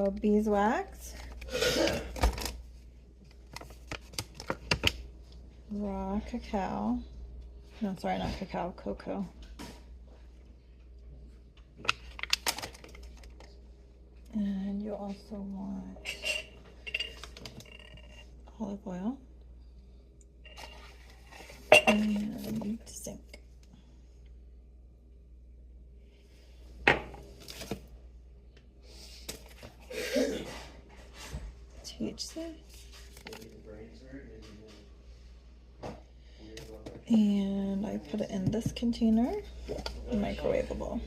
So beeswax, raw cacao, no, sorry, not cacao, cocoa. And you also want olive oil and zinc. THC. And I put it in this container, microwavable.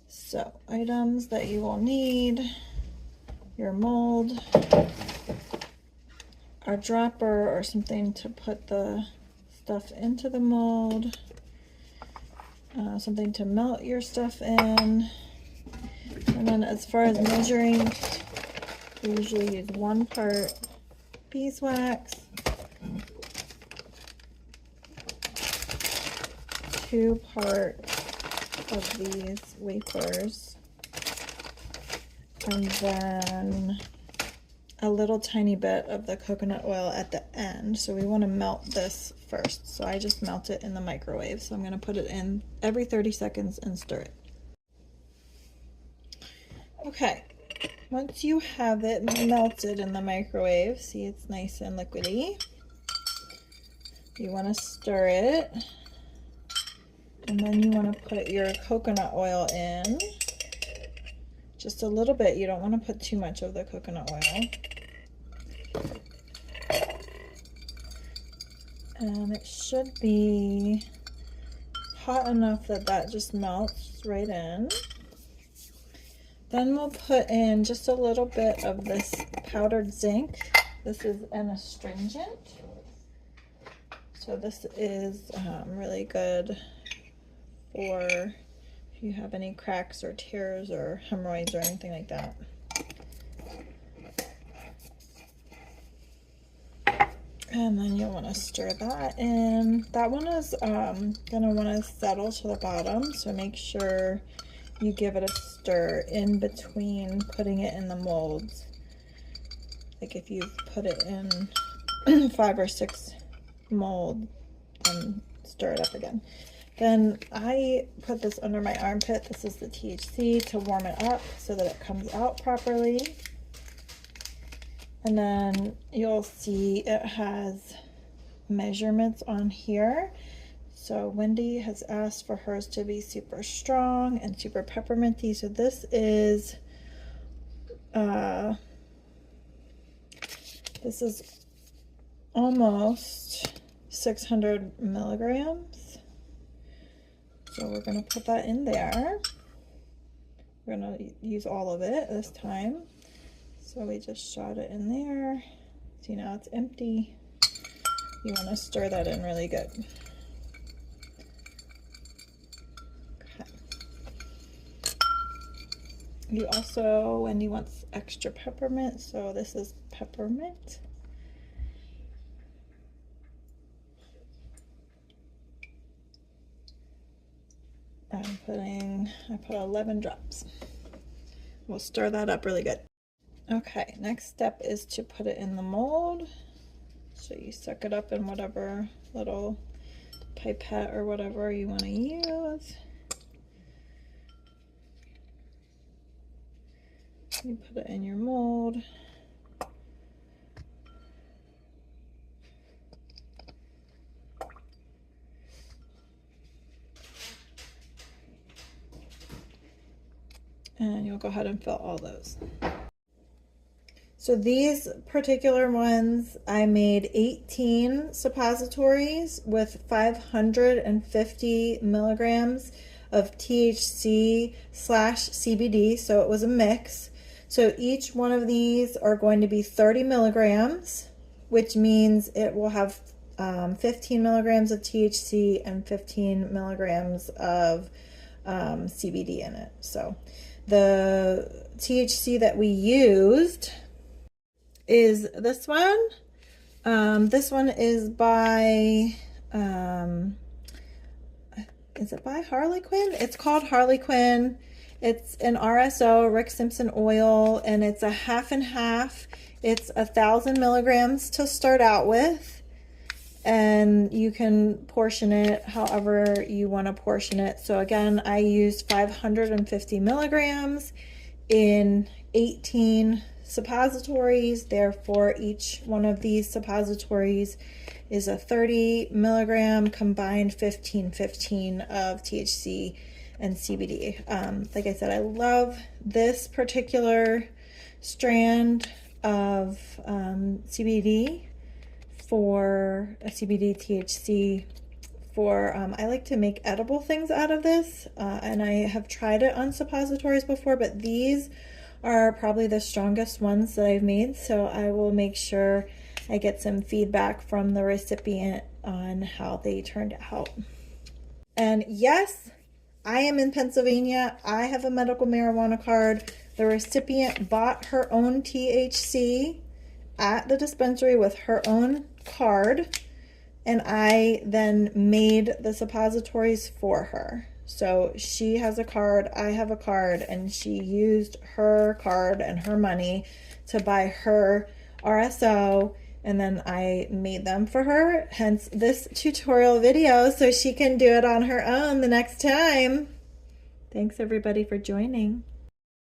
So, items that you will need: your mold, a dropper or something to put the stuff into the mold, something to melt your stuff in, and then as far as measuring, we usually use 1 part beeswax, 2 parts of these wafers, and then a little tiny bit of the coconut oil at the end. So we want to melt this first. So I just melt it in the microwave. So I'm going to put it in every 30 seconds and stir it. Okay, once you have it melted in the microwave, see it's nice and liquidy, you want to stir it, and then you want to put your coconut oil in. Just a little bit, you don't want to put too much of the coconut oil. And it should be hot enough that that just melts right in. Then we'll put in just a little bit of this powdered zinc. This is an astringent. So this is really good for if you have any cracks or tears or hemorrhoids or anything like that. And then you'll want to stir that in. That one is going to want to settle to the bottom, so make sure you give it a stir in between putting it in the molds. Like if you've put it in 5 or 6 molds, and stir it up again. Then I put this under my armpit. This is the THC to warm it up so that it comes out properly. And then you'll see it has measurements on here. So Wendy has asked for hers to be super strong and super pepperminty. So this is almost 600 milligrams. So we're gonna put that in there. We're gonna use all of it this time. So we just shot it in there. See, now it's empty. You want to stir that in really good. Okay. You also, Wendy wants extra peppermint, so this is peppermint. I put 11 drops. We'll stir that up really good. Okay, next step is to put it in the mold. So you suck it up in whatever little pipette or whatever you want to use. You put it in your mold. And you'll go ahead and fill all those. So these particular ones, I made 18 suppositories with 550 milligrams of THC / CBD, so it was a mix. So each one of these are going to be 30 milligrams, which means it will have 15 milligrams of THC and 15 milligrams of CBD in it. So the THC that we used is this one. This one is by, is it by Harliquin? It's called Harliquin. It's an RSO, Rick Simpson Oil, and it's a half and half. It's 1,000 milligrams to start out with, and you can portion it however you want to portion it. So again, I used 550 milligrams in 18 suppositories. Therefore, each one of these suppositories is a 30 milligram combined 15-15 of THC and CBD. Like I said, I love this particular strand of CBD for a CBD THC for I like to make edible things out of this, and I have tried it on suppositories before, but these are probably the strongest ones that I've made, so I will make sure I get some feedback from the recipient on how they turned out. And yes, I am in Pennsylvania. I have a medical marijuana card. The recipient bought her own THC at the dispensary with her own card, and I then made the suppositories for her. So she has a card, I have a card, and she used her card and her money to buy her RSO, and then I made them for her, hence this tutorial video, so she can do it on her own the next time. Thanks everybody for joining.